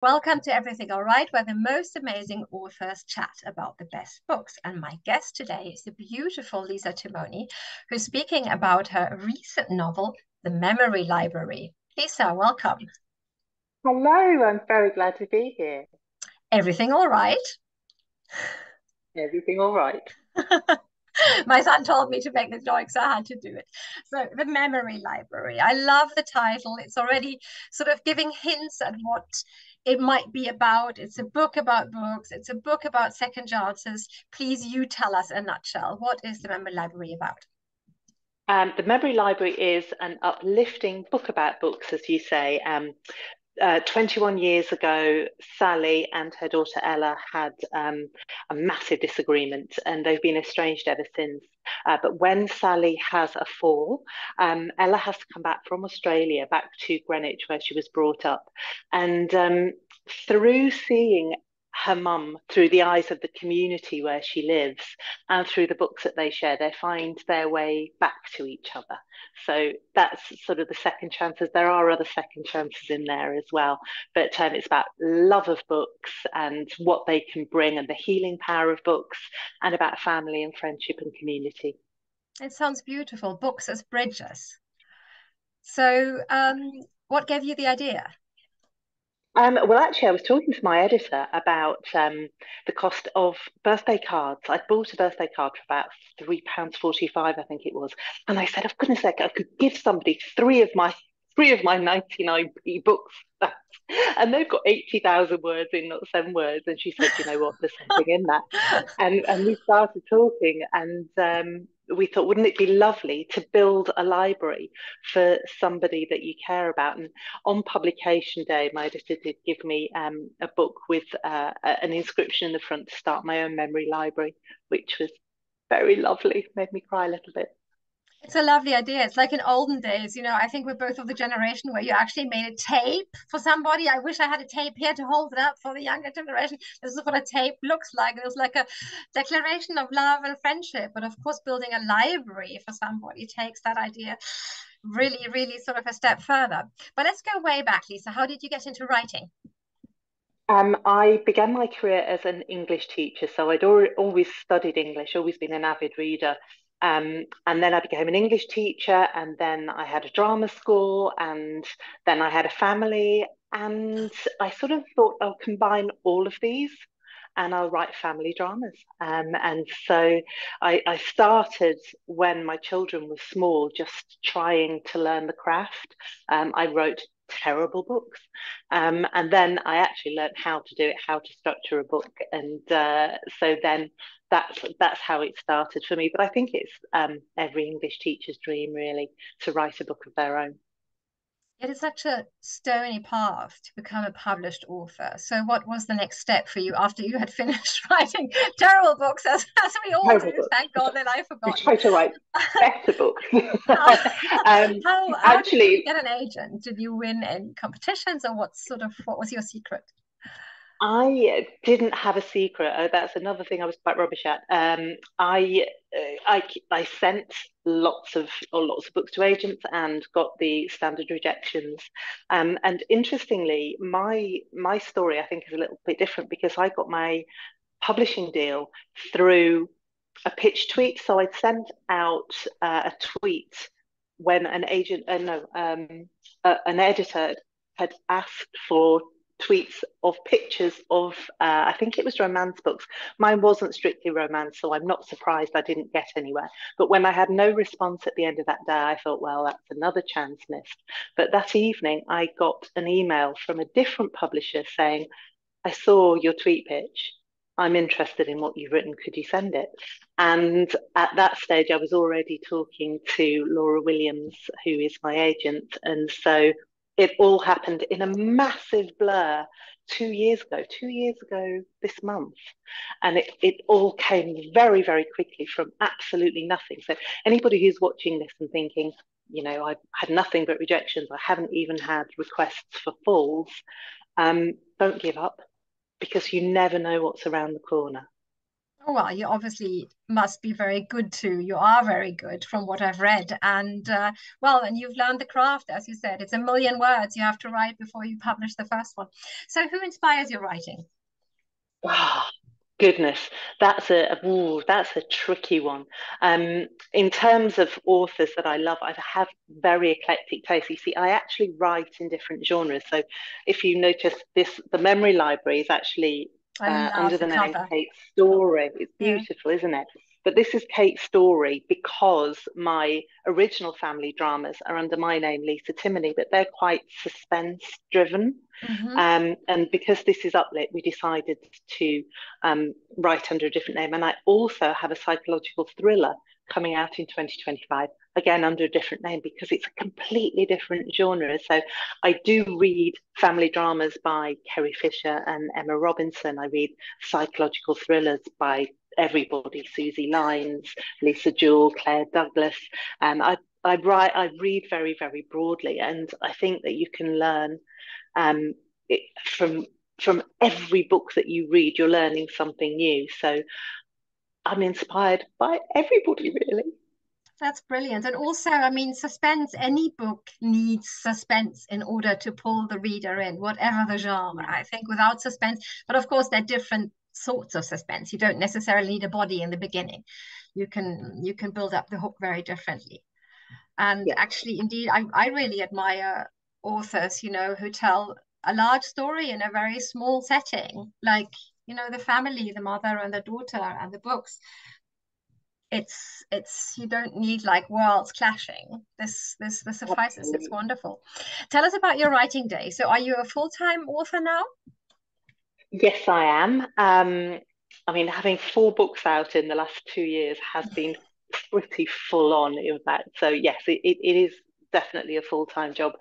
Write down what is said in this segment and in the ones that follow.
Welcome to Everything All Right, where the most amazing authors chat about the best books. And my guest today is the beautiful Lisa Timoney, who's speaking about her recent novel, The Memory Library. Lisa, welcome. Hello, I'm very glad to be here. Everything all right? Everything all right? My son told me to make the joke, so I had to do it. So, The Memory Library. I love the title. It's already sort of giving hints at what it might be about. It's a book about books, it's a book about second chances. Please, you tell us in a nutshell, what is The Memory Library about? The Memory Library is an uplifting book about books, as you say. 21 years ago, Sally and her daughter Ella had a massive disagreement, and they've been estranged ever since. But when Sally has a fall, Ella has to come back from Australia, back to Greenwich, where she was brought up. And through seeing her mum through the eyes of the community where she lives and through the books that they share, they find their way back to each other. So that's sort of the second chances. There are other second chances in there as well, but it's about love of books and what they can bring and the healing power of books, and about family and friendship and community. It sounds beautiful, books as bridges. So, what gave you the idea? Well, actually, I was talking to my editor about the cost of birthday cards. I'd bought a birthday card for about £3.45, I think it was, and I said, "Oh goodness sake, I could give somebody three of my 99p books." And they've got 80,000 words in, not 7 words. And she said, "You know what? There's something in that." And we started talking, and we thought, wouldn't it be lovely to build a library for somebody that you care about? And on publication day, my editor did give me a book with an inscription in the front to start my own memory library, which was very lovely, made me cry a little bit. It's a lovely idea. It's like in olden days, I think we're both of the generation where you actually made a tape for somebody. I wish I had a tape here to hold it up for the younger generation. This is what a tape looks like. It was like a declaration of love and friendship. But of course, building a library for somebody takes that idea really, really sort of a step further. But let's go way back, Lisa. How did you get into writing? I began my career as an English teacher, so I'd always studied English, always been an avid reader. And then I became an English teacher, and then I had a drama school, and then I had a family. And I sort of thought I'll combine all of these and I'll write family dramas. And so I started when my children were small, just trying to learn the craft. I wrote terrible books. And then I actually learned how to do it, how to structure a book. And so then that's how it started for me. But I think it's every English teacher's dream, really, to write a book of their own. It is such a stony path to become a published author. So, what was the next step for you after you had finished writing terrible books, as we all Terrible do? books. Thank God that I've We forgotten. try to write better books. how, um, how did you Actually, get an agent? Did you win any competitions, or what was your secret? I didn't have a secret. That's another thing I was quite rubbish at. I sent lots of books to agents and got the standard rejections. And interestingly, my story I think is a little bit different because I got my publishing deal through a pitch tweet. So I'd sent out a tweet when an agent, no, an editor had asked for tweets of pictures of, I think it was romance books. Mine wasn't strictly romance, so I'm not surprised I didn't get anywhere. But when I had no response at the end of that day, I thought, well, that's another chance missed. But that evening, I got an email from a different publisher saying, "I saw your tweet pitch. I'm interested in what you've written. Could you send it?" And at that stage, I was already talking to Laura Williams, who is my agent. And so it all happened in a massive blur 2 years ago, 2 years ago this month. And it all came very, very quickly from absolutely nothing. So anybody who's watching this and thinking, I've had nothing but rejections, I haven't even had requests for falls, don't give up because you never know what's around the corner. Oh, well, you obviously must be very good too. You are very good from what I've read. And well, and you've learned the craft, as you said. It's a million words you have to write before you publish the first one. So who inspires your writing? Ah, goodness, that's a tricky one. In terms of authors that I love, I have very eclectic taste. You see, I actually write in different genres. So, if you notice this, the memory library is actually I love under the the name cover. Kate Storey. It's Yeah. beautiful, isn't it? But this is Kate Storey because my original family dramas are under my name, Lisa Timoney, but they're quite suspense driven. Hmm. And because this is uplit, we decided to write under a different name. And I also have a psychological thriller coming out in 2025, again under a different name because it's a completely different genre. So I do read family dramas by Kerry Fisher and Emma Robinson. I read psychological thrillers by everybody, Susie Lyons, Lisa Jewell, Claire Douglas. I read very, very broadly, and I think that you can learn um, it, from every book that you read, you're learning something new. So I'm inspired by everybody, really. That's brilliant. And also, I mean, suspense, any book needs suspense in order to pull the reader in, whatever the genre. Yeah, I think without suspense, but of course, there are different sorts of suspense. You don't necessarily need a body in the beginning. You can build up the hook very differently. And yes, actually, indeed, I really admire authors, who tell a large story in a very small setting, like, the family, the mother and the daughter and the books. It's you don't need like worlds clashing. This suffices. It's absolutely. wonderful. Tell us about your writing day. So are you a full-time author now? Yes, I am. I mean, having four books out in the last 2 years has been pretty full on, in fact. So, yes, it is definitely a full-time job.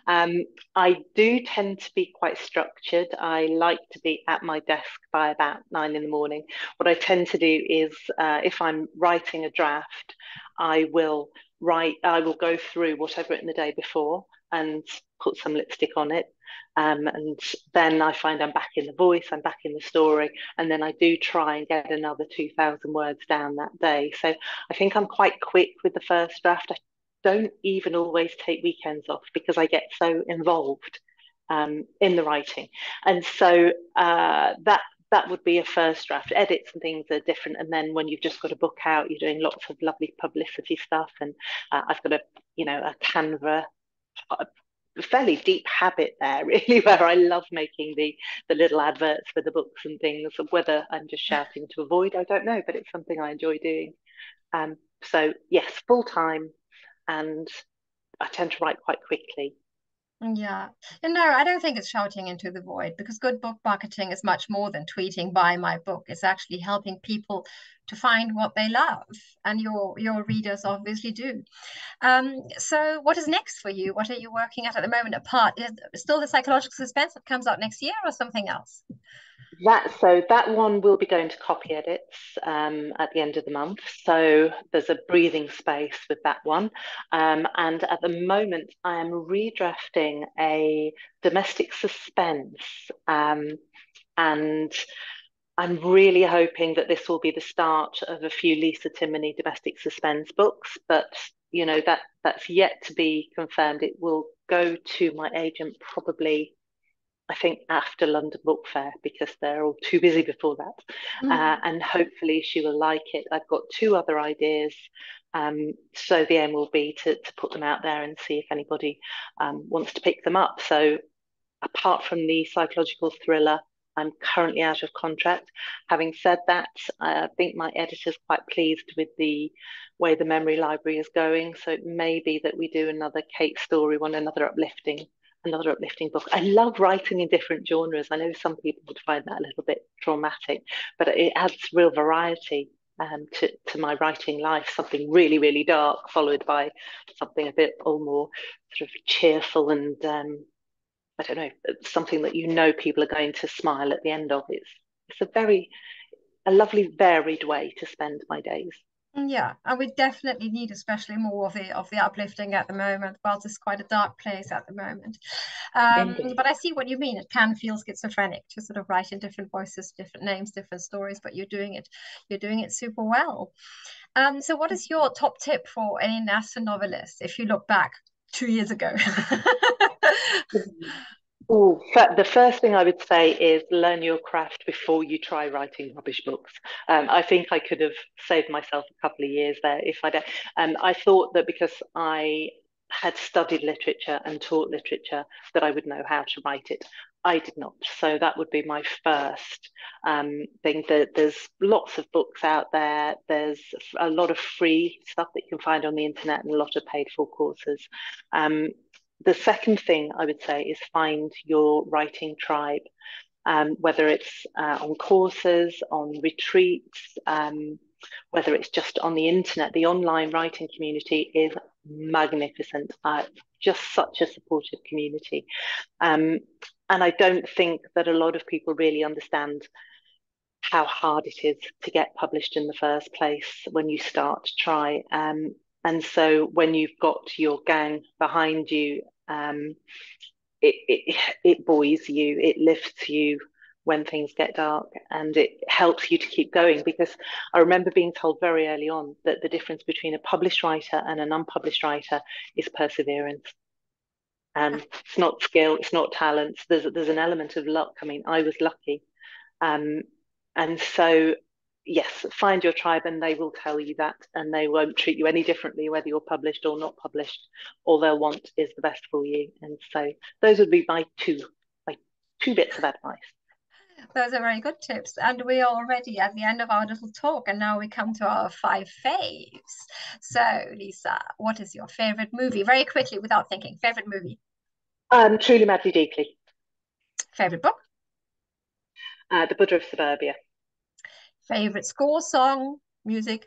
Um, I do tend to be quite structured. I like to be at my desk by about 9 in the morning. What I tend to do is, if I'm writing a draft, I will go through what I've written the day before and put some lipstick on it. And then I find I'm back in the voice, I'm back in the story, and then I do try and get another 2,000 words down that day. So I think I'm quite quick with the first draft. I don't even always take weekends off because I get so involved in the writing. And so that would be a first draft. Edits and things are different. And then when you've just got a book out, you're doing lots of lovely publicity stuff. And I've got a Canva, a fairly deep habit there, really, where I love making the little adverts for the books and things. Whether I'm just shouting to avoid, I don't know, but it's something I enjoy doing. So yes, full time, and I tend to write quite quickly. Yeah. And no, I don't think it's shouting into the void because good book marketing is much more than tweeting buy my book. It's actually helping people to find what they love. And your readers obviously do. So what is next for you? What are you working at the moment apart? Is it still the psychological suspense that comes out next year or something else? That one will be going to copy edits at the end of the month. So there's a breathing space with that one. And at the moment, I am redrafting a domestic suspense. And I'm really hoping that this will be the start of a few Lisa Timoney domestic suspense books, but that's yet to be confirmed. It will go to my agent probably, I think, after London Book Fair because they're all too busy before that. Mm. And hopefully she will like it. I've got two other ideas. So the aim will be to put them out there and see if anybody wants to pick them up. So apart from the psychological thriller, I'm currently out of contract. Having said that, I think my editor's quite pleased with the way the memory library is going. So it may be that we do another Kate Story one, another uplifting book. I love writing in different genres. I know some people would find that a little bit traumatic, but it adds real variety to my writing life. Something really, really dark, followed by something a bit all more sort of cheerful and I don't know, something that people are going to smile at the end of. It's a lovely varied way to spend my days. Yeah, and we definitely need especially more of the uplifting at the moment. Well, it's quite a dark place at the moment. Indeed. But I see what you mean. It can feel schizophrenic to sort of write in different voices, different names, different stories, but you're doing it super well. So what is your top tip for any NASA novelist if you look back 2 years ago? Oh, the first thing I would say is learn your craft before you try writing rubbish books. I think I could have saved myself a couple of years there if I'd. I thought that because I had studied literature and taught literature, that I would know how to write it. I did not. So that would be my first thing. There's lots of books out there. There's a lot of free stuff that you can find on the internet and a lot of paid for courses. Um, the second thing I would say is find your writing tribe, whether it's on courses, on retreats, whether it's just on the internet. The online writing community is magnificent. Just such a supportive community. Um, and I don't think that a lot of people really understand how hard it is to get published in the first place when you start to try. And so when you've got your gang behind you, it buoys you, it lifts you when things get dark, and it helps you to keep going. Because I remember being told very early on that the difference between a published writer and an unpublished writer is perseverance. It's not skill, it's not talent. There's an element of luck. I mean, I was lucky, um, and so, yes, find your tribe and they will tell you that, and they won't treat you any differently whether you're published or not published. All they'll want is the best for you. And so those would be my two bits of advice. Those are very good tips. And we are already at the end of our little talk, and now we come to our five faves. So, Lisa, what is your favorite movie? Very quickly, without thinking. Favorite movie, Truly, madly, deeply. favorite book, The Buddha of Suburbia. favorite score, song, music,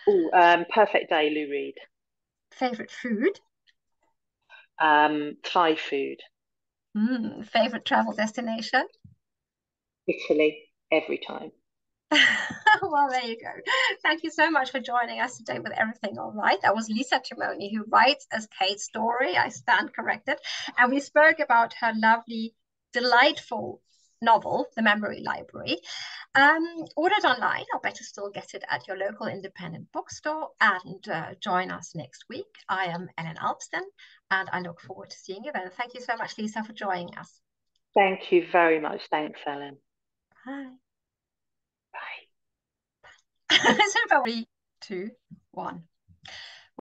Oh, Perfect Day, Lou Reed. favorite food, Thai food. favorite travel destination. Italy, every time. Well, there you go. Thank you so much for joining us today with Everything All Right. That was Lisa Timoney, who writes as Kate Storey. I stand corrected. And we spoke about her lovely, delightful novel, The Memory Library. Order it online. I'll bet you still get it at your local independent bookstore. And join us next week. I am Ellen Alpsten, and I look forward to seeing you then. Thank you so much, Lisa, for joining us. Thank you very much. Thanks, Ellen. Bye. Bye. So, 3, 2, 1.